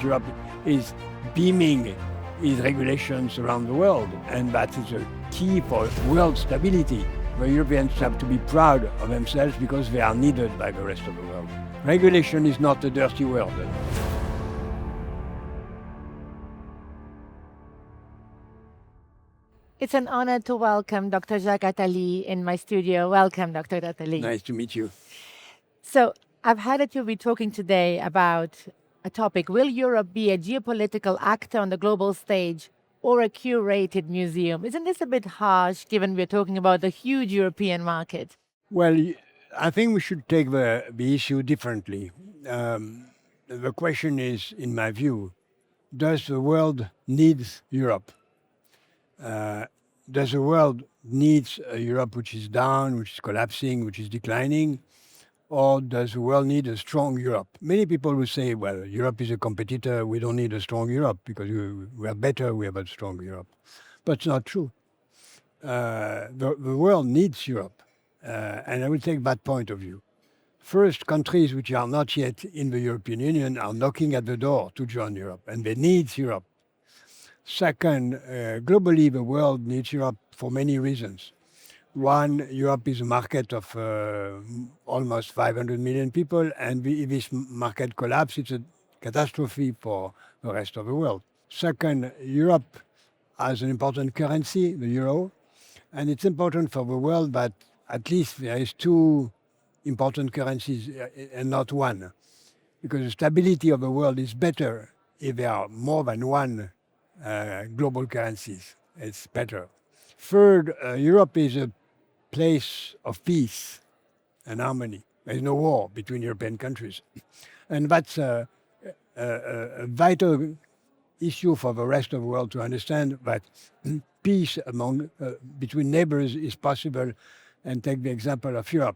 Europe is beaming its regulations around the world, and that is a key for world stability. The Europeans have to be proud of themselves because they are needed by the rest of the world. Regulation is not a dirty word. It's an honor to welcome Dr. Jacques Attali in my studio. Welcome, Dr. Attali. Nice to meet you. So I've heard that you'll be talking today about a topic. Will Europe be a geopolitical actor on the global stage or a curated museum? Isn't this a bit harsh given we're talking about the huge European market? Well, I think we should take the issue differently. The question is, in my view, does the world need Europe? Does the world need a Europe which is down, which is collapsing, which is declining? Or does the world need a strong Europe? Many people will say, well, Europe is a competitor, we don't need a strong Europe because we are better, we have a strong Europe. But it's not true. The world needs Europe, and I will take that point of view. First, countries which are not yet in the European Union are knocking at the door to join Europe, and they need Europe. Second, globally, the world needs Europe for many reasons. One, Europe is a market of almost 500 million people, and if this market collapses, it's a catastrophe for the rest of the world. Second, Europe has an important currency, the euro, and it's important for the world that at least there is two important currencies and not one, because the stability of the world is better if there are more than one global currencies. It's better. Third, Europe is a place of peace and harmony. There is no war between European countries. And that's a vital issue for the rest of the world to understand that peace between neighbors is possible, and take the example of Europe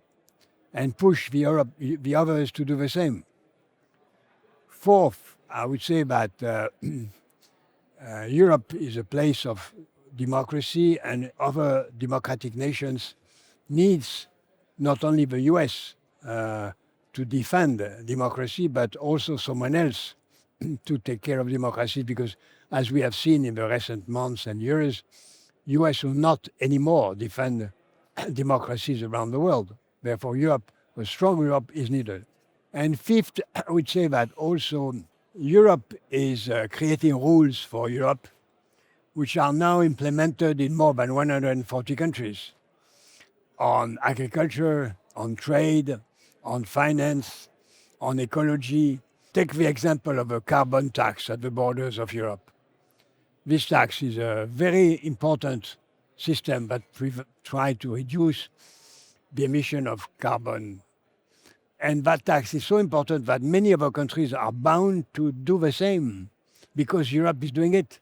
and push the others to do the same. Fourth, I would say that Europe is a place of democracy, and other democratic nations needs not only the US to defend democracy, but also someone else to take care of democracy, because as we have seen in the recent months and years, US will not anymore defend democracies around the world. Therefore, Europe, a strong Europe, is needed. And fifth, I would say that also Europe is creating rules for Europe, which are now implemented in more than 140 countries, on agriculture, on trade, on finance, on ecology. Take the example of a carbon tax at the borders of Europe. This tax is a very important system that tries to reduce the emission of carbon. And that tax is so important that many of our countries are bound to do the same because Europe is doing it.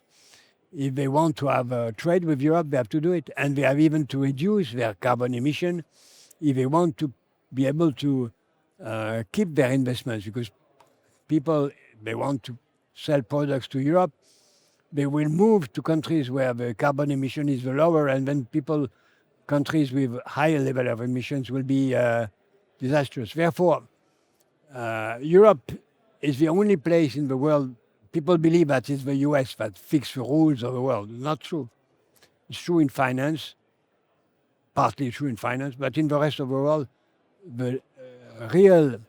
If they want to have trade with Europe, they have to do it. And they have even to reduce their carbon emission if they want to be able to keep their investments, because people, they want to sell products to Europe. They will move to countries where the carbon emission is lower, and then countries with higher level of emissions will be disastrous. Therefore, Europe is the only place in the world. People believe that it's the US that fixes the rules of the world. Not true. It's true in finance, partly true in finance, but in the rest of the world, the real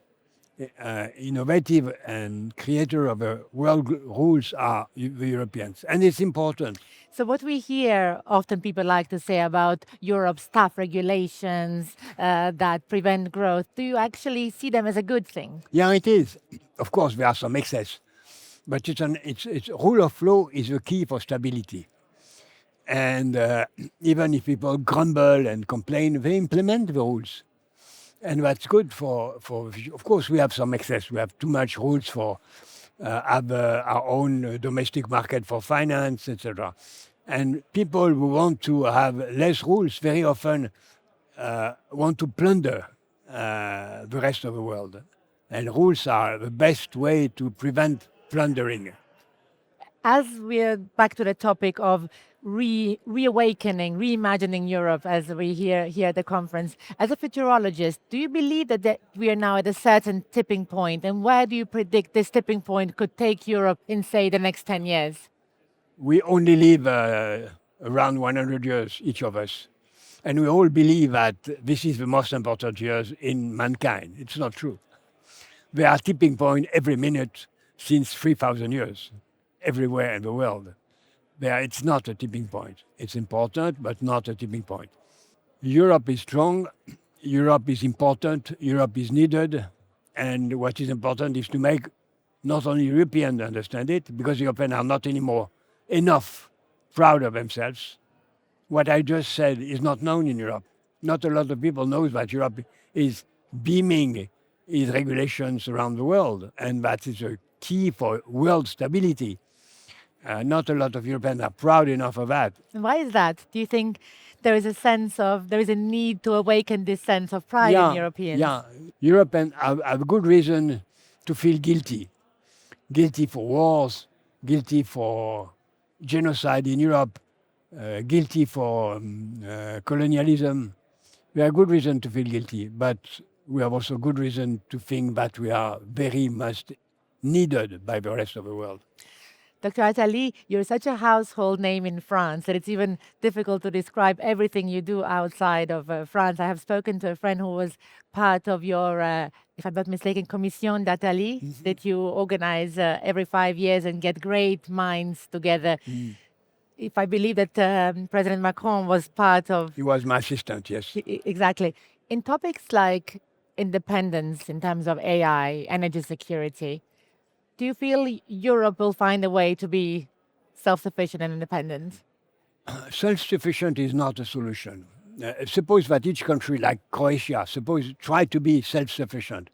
innovative and creator of the world rules are the Europeans. And it's important. So what we hear often people like to say about Europe's tough regulations that prevent growth, do you actually see them as a good thing? Yeah, it is. Of course, there are some excess. But it's rule of law is the key for stability. And even if people grumble and complain, they implement the rules. And that's good for of course, we have some excess. We have too much rules for our own domestic market for finance, etc. And people who want to have less rules very often want to plunder the rest of the world. And rules are the best way to prevent plundering. As we're back to the topic of reawakening, reimagining Europe, as we hear here at the conference, as a futurologist, do you believe that we are now at a certain tipping point? And where do you predict this tipping point could take Europe in, say, the next 10 years? We only live around 100 years, each of us. And we all believe that this is the most important years in mankind. It's not true. There are tipping points every minute since 3,000 years, everywhere in the world. It's not a tipping point. It's important, but not a tipping point. Europe is strong. Europe is important. Europe is needed. And what is important is to make not only Europeans understand it, because Europeans are not anymore enough proud of themselves. What I just said is not known in Europe. Not a lot of people know that Europe is beaming its regulations around the world, and that is a key for world stability. Not a lot of Europeans are proud enough of that. And why is that? Do you think there is a need to awaken this sense of pride in Europeans? Yeah, Europeans have good reason to feel guilty. Guilty for wars, guilty for genocide in Europe, guilty for colonialism. We have good reason to feel guilty, but we have also good reason to think that we are very much needed by the rest of the world. Dr. Attali, you're such a household name in France that it's even difficult to describe everything you do outside of France. I have spoken to a friend who was part of your, if I'm not mistaken, Commission d'Attali, that you organize every 5 years and get great minds together. If I believe that President Macron was part of... He was my assistant, yes. Exactly. In topics like independence in terms of AI, energy security, do you feel Europe will find a way to be self-sufficient and independent? Self-sufficient is not a solution. Suppose that each country, like Croatia, try to be self-sufficient,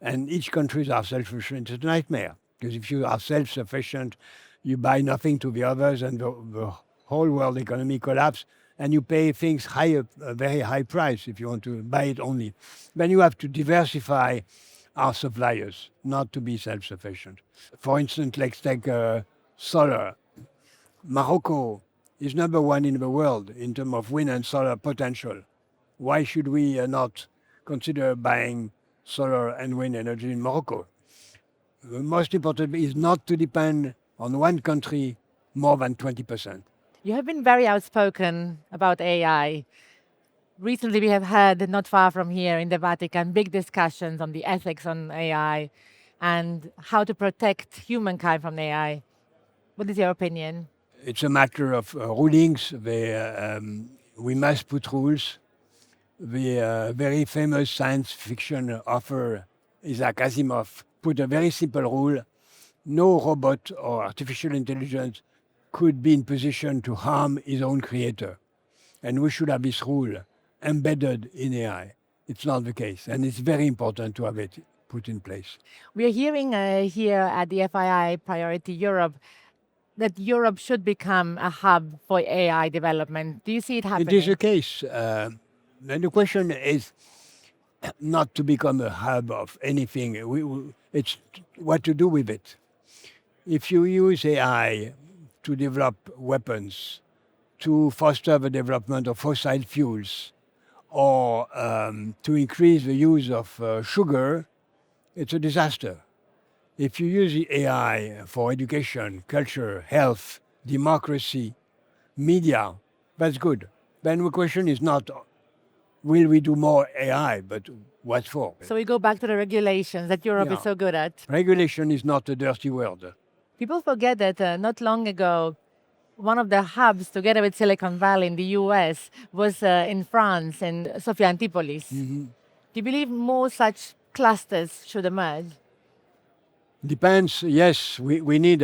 and each countries are self-sufficient. It's a nightmare, because if you are self-sufficient, you buy nothing to the others, and the whole world economy collapses, and you pay things a very high price if you want to buy it only. Then you have to diversify our suppliers, not to be self-sufficient. For instance, let's take solar. Morocco is number one in the world in terms of wind and solar potential. Why should we not consider buying solar and wind energy in Morocco? The most important is not to depend on one country more than 20%. You have been very outspoken about AI. Recently, we have had, not far from here in the Vatican, big discussions on the ethics on AI and how to protect humankind from AI. What is your opinion? It's a matter of rulings. We must put rules. The very famous science fiction author Isaac Asimov put a very simple rule. No robot or artificial intelligence could be in position to harm his own creator. And we should have this rule embedded in AI. It's not the case, and it's very important to have it put in place. We are hearing here at the FII Priority Europe that Europe should become a hub for AI development. Do you see it happening? It is the case. And the question is not to become a hub of anything. It's what to do with it. If you use AI to develop weapons, to foster the development of fossil fuels, or to increase the use of sugar, it's a disaster. If you use the AI for education, culture, health, democracy, media, that's good. Then the question is not, will we do more AI, but what for? So we go back to the regulations that Europe is so good at. Regulation is not a dirty word. People forget that not long ago, one of the hubs, together with Silicon Valley in the US, was in France, in Sophia Antipolis. Do you believe more such clusters should emerge? Depends. Yes, we need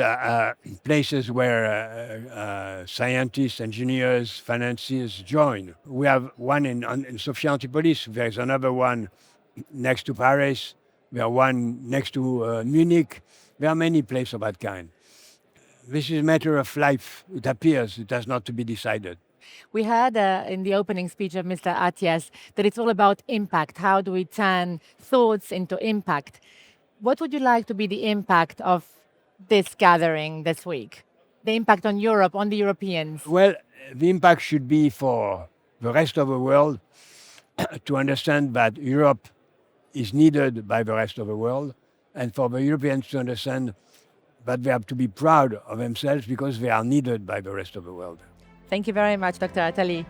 places where scientists, engineers, financiers join. We have one in Sophia Antipolis. There's another one next to Paris. We have one next to Munich. There are many places of that kind. This is a matter of life. It appears. It has not to be decided. We heard in the opening speech of Mr. Attias that it's all about impact. How do we turn thoughts into impact? What would you like to be the impact of this gathering this week? the impact on Europe, on the Europeans? Well, the impact should be for the rest of the world to understand that Europe is needed by the rest of the world, and for the Europeans to understand that they have to be proud of themselves because they are needed by the rest of the world. Thank you very much, Dr. Attali.